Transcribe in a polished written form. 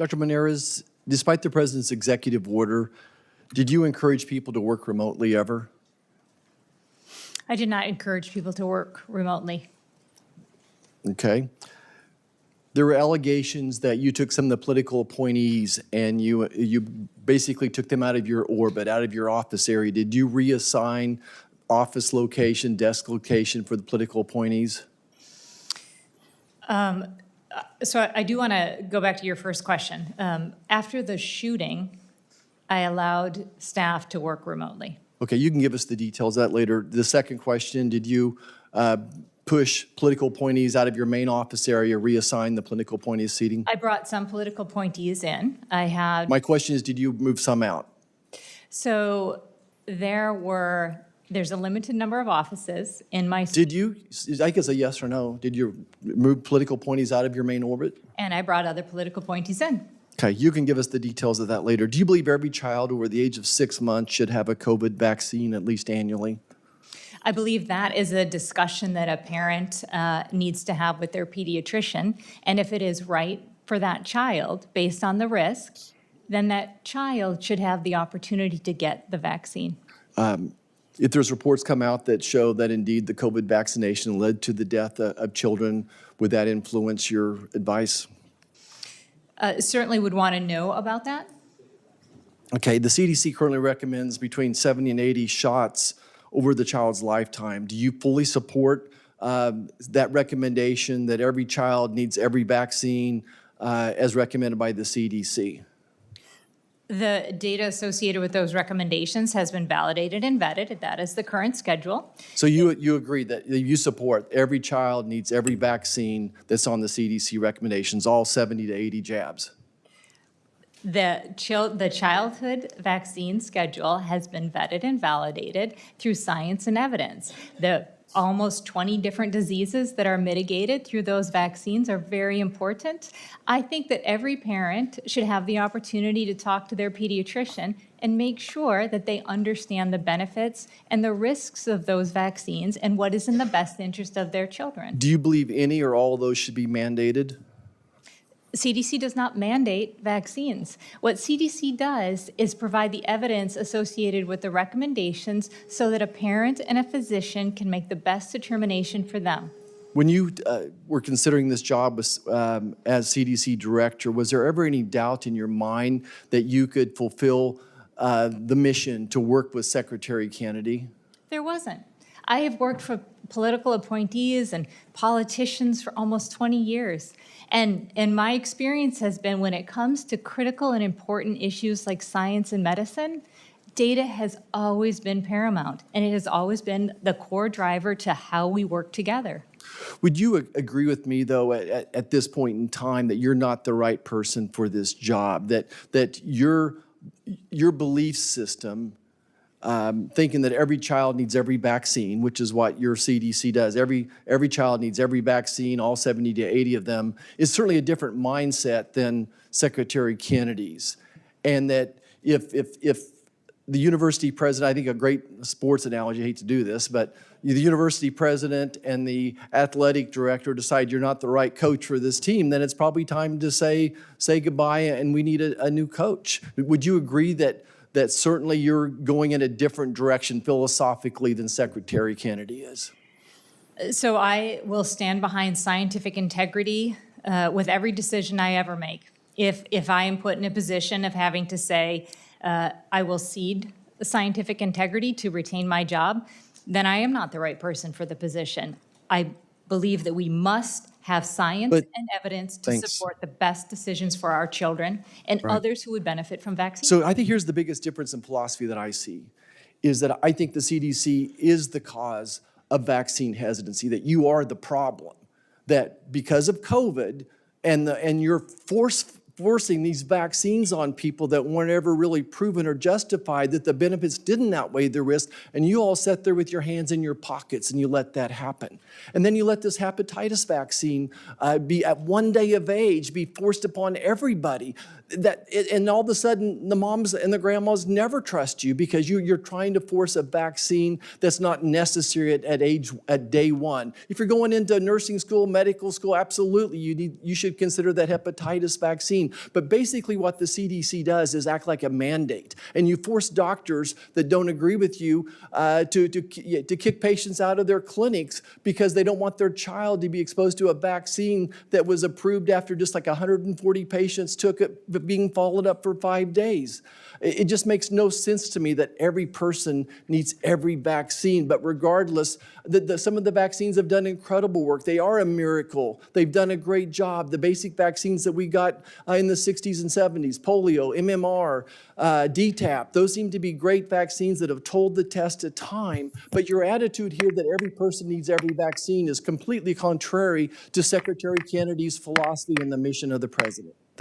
Dr. Monarez, despite the president's executive order, did you encourage people to work remotely ever? I did not encourage people to work remotely. Okay. There were allegations that you took some of the political appointees and you basically took them out of your orbit, out of your office area. Did you reassign office location, desk location for the political appointees? So I do want to go back to your first question. After the shooting, I allowed staff to work remotely. Okay, you can give us the details of that later. The second question, did you push political appointees out of your main office area, reassign the political appointees seating? I brought some political appointees in. My question is, did you move some out? So there's a limited number of offices in my. Did you, I guess a yes or no, did you move political appointees out of your main orbit? And I brought other political appointees in. Okay, you can give us the details of that later. Do you believe every child over the age of 6 months should have a COVID vaccine at least annually? I believe that is a discussion that a parent needs to have with their pediatrician. And if it is right for that child, based on the risk, then that child should have the opportunity to get the vaccine. If there's reports come out that show that indeed the COVID vaccination led to the death of children, would that influence your advice? Certainly would want to know about that. Okay, the CDC currently recommends between 70 and 80 shots over the child's lifetime. Do you fully support that recommendation that every child needs every vaccine as recommended by the CDC? The data associated with those recommendations has been validated and vetted. That is the current schedule. So you agree that you support every child needs every vaccine that's on the CDC recommendations, all 70 to 80 jabs? The childhood vaccine schedule has been vetted and validated through science and evidence. The almost 20 different diseases that are mitigated through those vaccines are very important. I think that every parent should have the opportunity to talk to their pediatrician and make sure that they understand the benefits and the risks of those vaccines and what is in the best interest of their children. Do you believe any or all of those should be mandated? CDC does not mandate vaccines. What CDC does is provide the evidence associated with the recommendations so that a parent and a physician can make the best determination for them. When you were considering this job as CDC Director, was there ever any doubt in your mind that you could fulfill the mission to work with Secretary Kennedy? There wasn't. I have worked for political appointees and politicians for almost 20 years. And my experience has been when it comes to critical and important issues like science and medicine, data has always been paramount, and it has always been the core driver to how we work together. Would you agree with me, though, at this point in time, that you're not the right person for this job, that your belief system, thinking that every child needs every vaccine, which is what your CDC does. Every child needs every vaccine, all 70 to 80 of them, is certainly a different mindset than Secretary Kennedy's. And that if the university president, I think a great sports analogy, I hate to do this, but the university president and the athletic director decide you're not the right coach for this team, then it's probably time to say goodbye and we need a new coach. Would you agree that certainly you're going in a different direction philosophically than Secretary Kennedy is? So I will stand behind scientific integrity with every decision I ever make. If I am put in a position of having to say, I will cede scientific integrity to retain my job, then I am not the right person for the position. I believe that we must have science and evidence to support the best decisions for our children and others who would benefit from vaccines. So I think here's the biggest difference in philosophy that I see, is that I think the CDC is the cause of vaccine hesitancy, that you are the problem, that because of COVID and you're forcing these vaccines on people that weren't ever really proven or justified, that the benefits didn't outweigh the risk, and you all sat there with your hands in your pockets and you let that happen. And then you let this hepatitis vaccine be at 1 day of age, be forced upon everybody. And all of a sudden, the moms and the grandmas never trust you because you're trying to force a vaccine that's not necessary at day one. If you're going into nursing school, medical school, absolutely, you should consider that hepatitis vaccine. vaccine. But basically what the CDC does is act like a mandate. And you force doctors that don't agree with you to kick patients out of their clinics because they don't want their child to be exposed to a vaccine that was approved after just like 140 patients took it, being followed up for 5 days. It just makes no sense to me that every person needs every vaccine. But regardless, some of the vaccines have done incredible work. They are a miracle. They've done a great job. The basic vaccines that we got in the 60s and 70s, polio, MMR, DTaP, those seem to be great vaccines that have told the test of time. But your attitude here that every person needs every vaccine is completely contrary to Secretary Kennedy's philosophy and the mission of the president. Thank you.